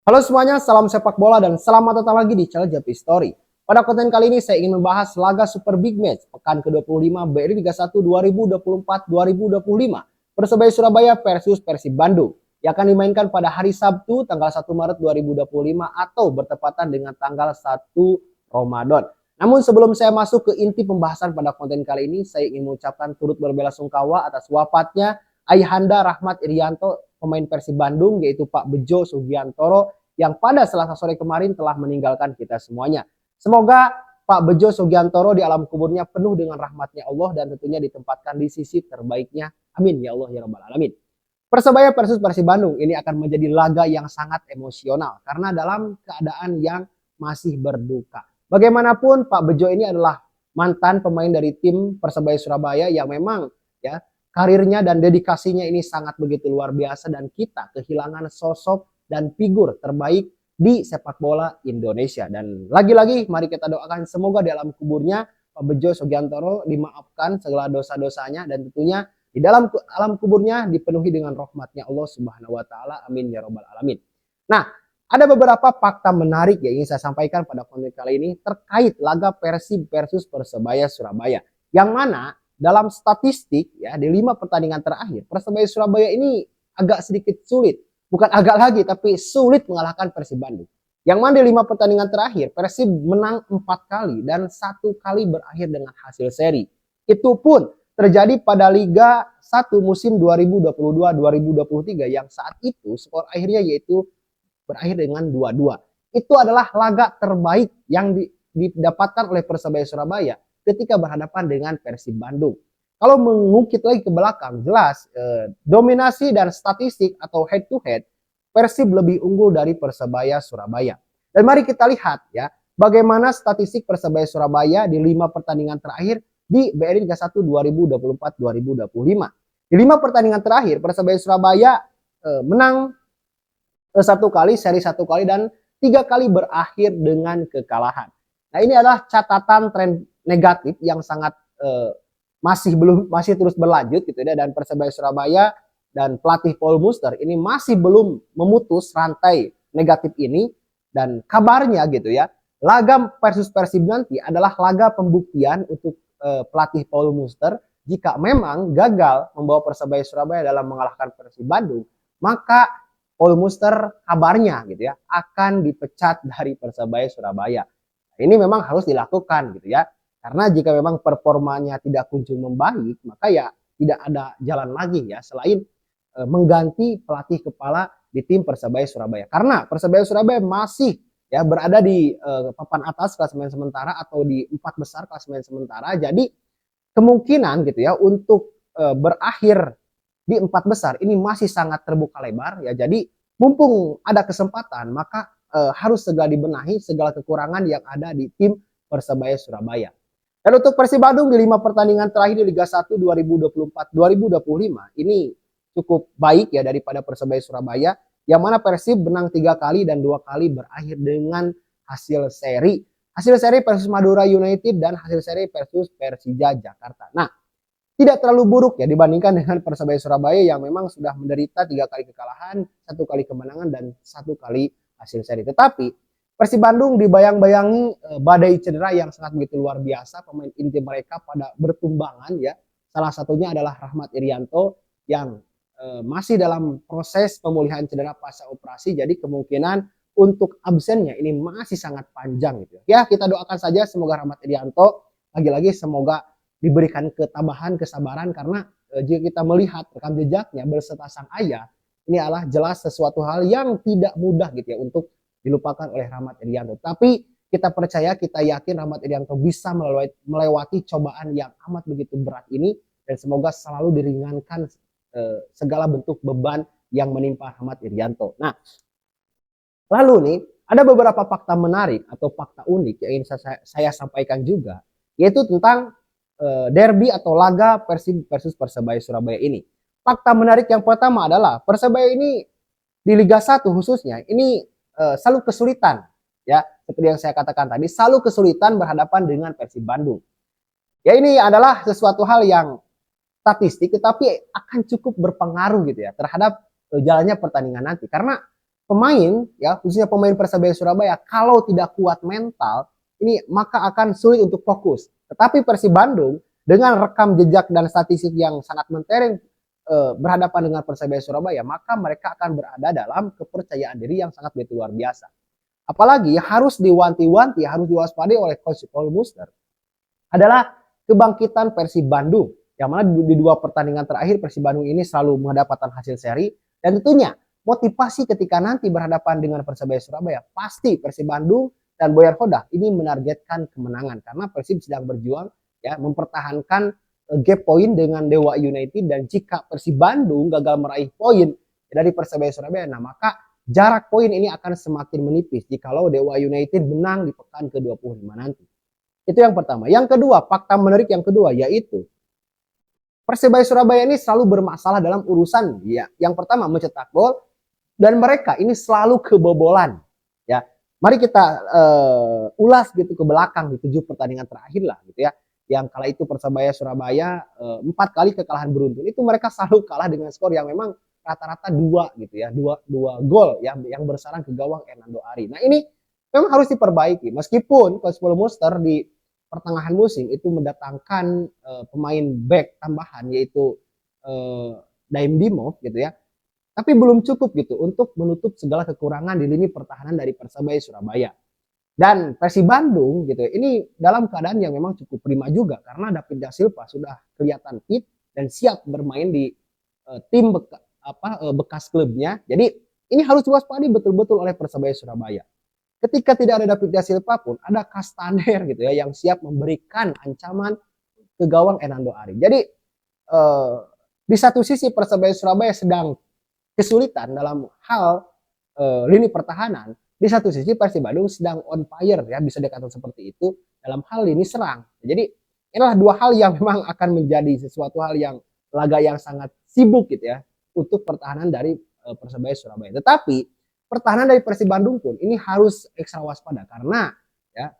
Halo semuanya, salam sepak bola dan selamat datang lagi di channel Japi Story. Pada konten kali ini saya ingin membahas laga Super Big Match pekan ke-25 BRI Liga 1 2024-2025 Persebaya Surabaya versus Persib Bandung yang akan dimainkan pada hari Sabtu tanggal 1 Maret 2025 atau bertepatan dengan tanggal 1 Ramadan. Namun sebelum saya masuk ke inti pembahasan pada konten kali ini, saya ingin mengucapkan turut berbelasungkawa atas wafatnya Ayahanda Rahmat Irianto, pemain Persib Bandung, yaitu Pak Bejo Sugiantoro, yang pada Selasa sore kemarin telah meninggalkan kita semuanya. Semoga Pak Bejo Sugiantoro di alam kuburnya penuh dengan rahmatnya Allah dan tentunya ditempatkan di sisi terbaiknya. Amin ya Allah ya Rabbal Alamin. Persebaya versus Persib Bandung ini akan menjadi laga yang sangat emosional karena dalam keadaan yang masih berduka. Bagaimanapun Pak Bejo ini adalah mantan pemain dari tim Persebaya Surabaya yang memang ya karirnya dan dedikasinya ini sangat begitu luar biasa dan kita kehilangan sosok dan figur terbaik di sepak bola Indonesia. Dan lagi-lagi mari kita doakan semoga di alam kuburnya Pak Bejo Sugiantoro dimaafkan segala dosa-dosanya dan tentunya di dalam alam kuburnya dipenuhi dengan rahmatnya Allah Subhanahu wa taala. Amin ya rabbal alamin. Nah, ada beberapa fakta menarik yang ingin saya sampaikan pada konten kali ini terkait laga Persib versus Persebaya Surabaya. Yang mana dalam statistik ya di 5 pertandingan terakhir Persebaya Surabaya ini agak sedikit sulit. Bukan agak lagi tapi sulit mengalahkan Persib Bandung. Yang mana di 5 pertandingan terakhir Persib menang 4 kali dan 1 kali berakhir dengan hasil seri. Itu pun terjadi pada Liga 1 musim 2022-2023 yang saat itu skor akhirnya yaitu berakhir dengan 2-2. Itu adalah laga terbaik yang didapatkan oleh Persebaya Surabaya ketika berhadapan dengan Persib Bandung. Kalau mengungkit lagi ke belakang, jelas dominasi dan statistik atau head to head Persib lebih unggul dari Persebaya Surabaya. Dan mari kita lihat ya, bagaimana statistik Persebaya Surabaya di 5 pertandingan terakhir di BRI Liga 1 2024-2025. Di 5 pertandingan terakhir Persebaya Surabaya menang 1 kali, seri 1 kali dan 3 kali berakhir dengan kekalahan. Nah, ini adalah catatan tren negatif yang sangat masih terus berlanjut gitu ya, dan Persebaya Surabaya dan pelatih Paul Muster ini masih belum memutus rantai negatif ini. Dan kabarnya gitu ya, laga versus Persib nanti adalah laga pembuktian untuk pelatih Paul Muster. Jika memang gagal membawa Persebaya Surabaya dalam mengalahkan Persib Bandung, maka Paul Muster kabarnya gitu ya akan dipecat dari Persebaya Surabaya. Nah, ini memang harus dilakukan gitu ya. Karena jika memang performanya tidak kunjung membaik, maka ya tidak ada jalan lagi ya selain mengganti pelatih kepala di tim Persebaya Surabaya. Karena Persebaya Surabaya masih ya berada di papan atas klasemen sementara atau di 4 besar klasemen sementara. Jadi kemungkinan gitu ya untuk berakhir di 4 besar ini masih sangat terbuka lebar ya. Jadi mumpung ada kesempatan maka harus segera dibenahi segala kekurangan yang ada di tim Persebaya Surabaya. Dan untuk Persib Bandung di 5 pertandingan terakhir di Liga 1 2024-2025 ini cukup baik ya daripada Persebaya Surabaya, yang mana Persib menang 3 kali dan 2 kali berakhir dengan hasil seri. Hasil seri versus Madura United dan hasil seri versus Persija Jakarta. Nah, tidak terlalu buruk ya dibandingkan dengan Persebaya Surabaya yang memang sudah menderita 3 kali kekalahan, 1 kali kemenangan dan 1 kali hasil seri. Tetapi Persib Bandung dibayang-bayangi badai cedera yang sangat begitu luar biasa. Pemain inti mereka pada bertumbangan ya. Salah satunya adalah Rahmat Irianto yang masih dalam proses pemulihan cedera pasca operasi. Jadi kemungkinan untuk absennya ini masih sangat panjang gitu. Ya, kita doakan saja semoga Rahmat Irianto lagi-lagi semoga diberikan ketabahan, kesabaran karena jika kita melihat rekam jejaknya berserta sang ayah, ini adalah jelas sesuatu hal yang tidak mudah gitu ya untuk dilupakan oleh Rahmat Irianto. Tapi kita percaya, kita yakin Rahmat Irianto bisa melewati cobaan yang amat begitu berat ini dan semoga selalu diringankan segala bentuk beban yang menimpa Rahmat Irianto. Nah, lalu nih ada beberapa fakta menarik atau fakta unik yang ingin saya sampaikan juga, yaitu tentang derby atau laga Persib versus Persebaya Surabaya ini. Fakta menarik yang pertama adalah Persebaya ini di Liga 1 khususnya ini selalu kesulitan ya, seperti yang saya katakan tadi, selalu kesulitan berhadapan dengan Persib Bandung. Ya, ini adalah sesuatu hal yang statistik tetapi akan cukup berpengaruh gitu ya terhadap jalannya pertandingan nanti, karena pemain ya, khususnya pemain Persebaya Surabaya kalau tidak kuat mental ini maka akan sulit untuk fokus. Tetapi Persib Bandung dengan rekam jejak dan statistik yang sangat mentereng berhadapan dengan Persebaya Surabaya, maka mereka akan berada dalam kepercayaan diri yang sangat begitu luar biasa. Apalagi harus diwanti-wanti, harus diwaspadai oleh Coach Paul Muster adalah kebangkitan Persib Bandung. Yang mana di dua pertandingan terakhir Persib Bandung ini selalu mendapatkan hasil seri. Dan tentunya motivasi ketika nanti berhadapan dengan Persebaya Surabaya, pasti Persib Bandung dan Boyan Hodak ini menargetkan kemenangan. Karena Persib sedang berjuang ya mempertahankan gap poin dengan Dewa United. Dan jika Persib Bandung gagal meraih poin dari Persebaya Surabaya, nah maka jarak poin ini akan semakin menipis jikalau Dewa United menang di pekan ke-25 nanti. Itu yang pertama. Yang kedua, fakta menarik yang kedua yaitu Persebaya Surabaya ini selalu bermasalah dalam urusan ya. Yang pertama mencetak gol dan mereka ini selalu kebobolan. Ya, mari kita ulas gitu ke belakang di 7 pertandingan terakhir lah gitu ya. Yang kala itu Persebaya Surabaya 4 kali kekalahan beruntun itu mereka selalu kalah dengan skor yang memang rata-rata 2 gitu ya, 2 gol yang bersarang ke gawang Hernando Ari. Nah ini memang harus diperbaiki meskipun Coach Paul Muster di pertengahan musim itu mendatangkan pemain back tambahan yaitu Daim Dimov gitu ya. Tapi belum cukup gitu untuk menutup segala kekurangan di lini pertahanan dari Persebaya Surabaya. Dan Persib Bandung gitu ini dalam keadaan yang memang cukup prima juga karena David Da Silva sudah kelihatan fit dan siap bermain di tim bekas klubnya. Jadi ini harus diwaspadai betul-betul oleh Persebaya Surabaya. Ketika tidak ada David Da Silva pun ada Castaner gitu ya yang siap memberikan ancaman ke gawang Hernando Ari. Jadi di satu sisi Persebaya Surabaya sedang kesulitan dalam hal lini pertahanan, di satu sisi Persib Bandung sedang on fire ya bisa dikatakan seperti itu dalam hal lini serang. Jadi inilah dua hal yang memang akan menjadi sesuatu hal yang laga yang sangat sibuk gitu ya untuk pertahanan dari Persebaya Surabaya. Tetapi pertahanan dari Persib Bandung pun ini harus ekstra waspada karena ya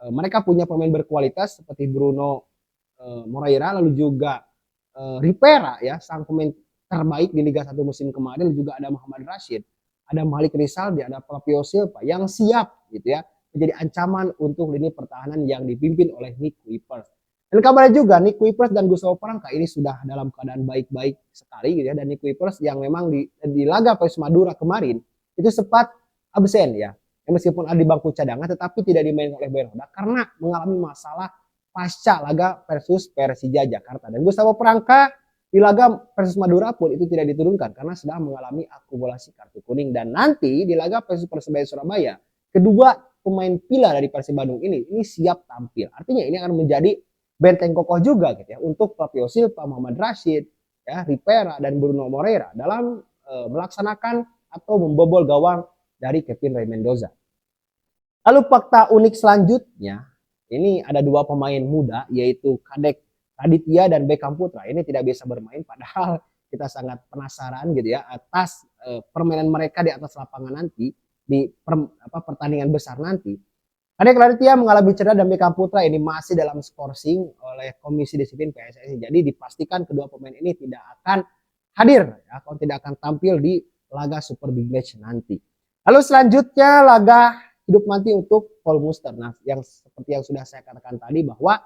mereka punya pemain berkualitas seperti Bruno Moreira lalu juga Ripera ya sang pemain terbaik di Liga 1 musim kemarin, juga ada Muhammad Rashid, ada Malik Rizaldi, ada Flavio Silva yang siap gitu ya menjadi ancaman untuk lini pertahanan yang dipimpin oleh Nick Kuipers. Dan kabarnya juga Nick Kuipers dan Gustavo Franca ini sudah dalam keadaan baik-baik sekali gitu ya. Dan Nick Kuipers yang memang di laga PSIS Madura kemarin itu sempat absen ya. Meskipun ada di bangku cadangan tetapi tidak dimainkan oleh Boyan Hodak karena mengalami masalah pasca laga versus Persija Jakarta. Dan Gustavo Franca di laga versus Madura pun itu tidak diturunkan karena sedang mengalami akumulasi kartu kuning. Dan nanti di laga versus Persebaya Surabaya, kedua pemain pilar dari Persib Bandung ini siap tampil. Artinya ini akan menjadi benteng kokoh juga gitu ya untuk Flavio Silva, Muhammad Rashid, ya, Ripera dan Bruno Moreira dalam melaksanakan atau membobol gawang dari Kevin Rey Mendoza. Lalu fakta unik selanjutnya, ini ada dua pemain muda yaitu Kadek Raditya dan Beckham Putra. Ini tidak bisa bermain padahal kita sangat penasaran gitu ya atas permainan mereka di atas lapangan nanti di pertandingan besar nanti. Kadek Raditya mengalami cedera dan Beckham Putra ini masih dalam skorsing oleh Komisi Disiplin PSSI. Jadi dipastikan kedua pemain ini tidak akan hadir ya, atau tidak akan tampil di laga Super Big Match nanti. Lalu selanjutnya laga hidup mati untuk Paul Muster. Nah, yang seperti yang sudah saya katakan tadi bahwa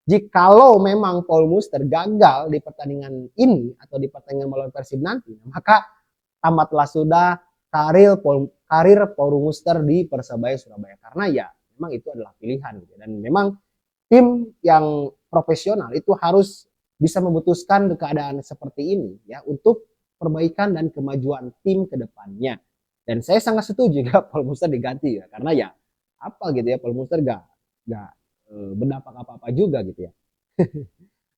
jikalau memang Paul Muster gagal di pertandingan ini atau di pertandingan melawan Persib nanti, maka tamatlah sudah karir Paul Muster di Persebaya Surabaya. Karena ya memang itu adalah pilihan gitu. Dan memang tim yang profesional itu harus bisa memutuskan keadaan seperti ini ya untuk perbaikan dan kemajuan tim ke depannya. Dan saya sangat setuju ya Paul Muster diganti ya karena ya apa gitu ya Paul Muster gak berdampak apa-apa juga gitu ya.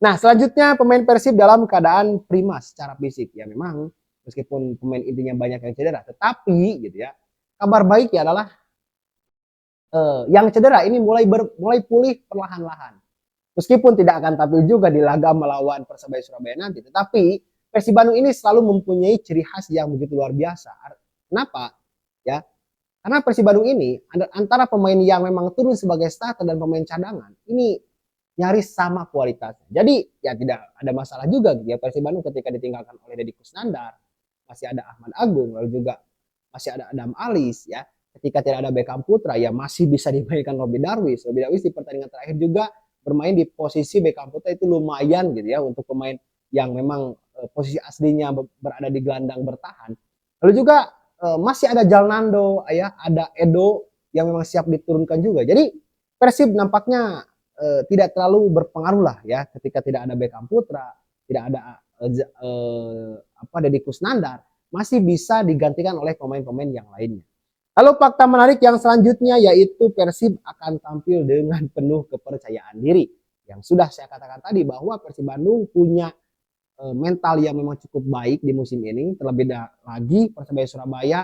Nah selanjutnya pemain Persib dalam keadaan prima secara fisik ya memang meskipun pemain intinya banyak yang cedera tetapi gitu ya kabar baik ya adalah yang cedera ini mulai pulih perlahan-lahan. Meskipun tidak akan tampil juga di laga melawan Persebaya Surabaya nanti tetapi Persib Bandung ini selalu mempunyai ciri khas yang begitu luar biasa. Kenapa? Ya, karena Persib Bandung ini antara pemain yang memang turun sebagai starter dan pemain cadangan ini nyaris sama kualitasnya. Jadi ya tidak ada masalah juga gitu ya Persib Bandung ketika ditinggalkan oleh Deddy Kusnandar, masih ada Ahmad Agung, lalu juga masih ada Adam Alis ya. Ketika tidak ada Beckham Putra ya masih bisa dimainkan Robby Darwish. Robby Darwish di pertandingan terakhir juga bermain di posisi Beckham Putra itu lumayan gitu ya untuk pemain yang memang posisi aslinya berada di gelandang bertahan. Lalu juga masih ada Jalnando ya, ada Edo yang memang siap diturunkan juga. Jadi Persib nampaknya tidak terlalu berpengaruh lah ya ketika tidak ada Beckham Putra, tidak ada Deddy Kusnandar, masih bisa digantikan oleh pemain-pemain yang lainnya. Lalu fakta menarik yang selanjutnya yaitu Persib akan tampil dengan penuh kepercayaan diri. Yang sudah saya katakan tadi bahwa Persib Bandung punya mental yang memang cukup baik di musim ini. Terlebih lagi Persebaya Surabaya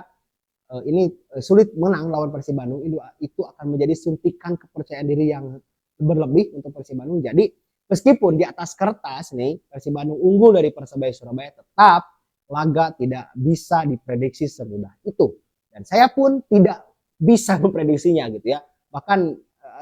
ini sulit menang lawan Persib Bandung, itu akan menjadi suntikan kepercayaan diri yang berlebih untuk Persib Bandung. Jadi meskipun di atas kertas nih Persib Bandung unggul dari Persebaya Surabaya, tetap laga tidak bisa diprediksi semudah itu. Dan saya pun tidak bisa memprediksinya gitu ya. Bahkan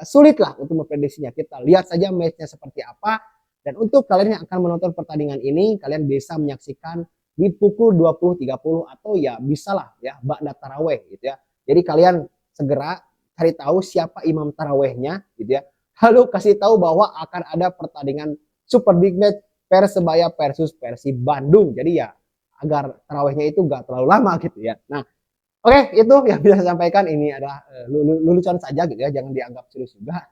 sulit lah untuk memprediksinya. Kita lihat saja matchnya seperti apa. Dan untuk kalian yang akan menonton pertandingan ini, kalian bisa menyaksikan di pukul 20.30 atau ya bisalah ya ba'da taraweh gitu ya. Jadi kalian segera cari tahu siapa imam tarawehnya gitu ya. Lalu kasih tahu bahwa akan ada pertandingan super big match Persebaya versus Persib Bandung. Jadi ya agar tarawehnya itu gak terlalu lama gitu ya. Nah, oke, itu yang bisa saya sampaikan. Ini adalah lelucon saja gitu ya, jangan dianggap serius juga.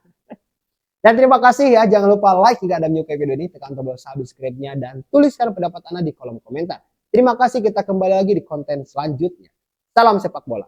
Dan terima kasih ya, jangan lupa like jika Anda menyukai video ini, tekan tombol subscribe-nya dan tuliskan pendapat Anda di kolom komentar. Terima kasih, kita kembali lagi di konten selanjutnya. Salam sepak bola.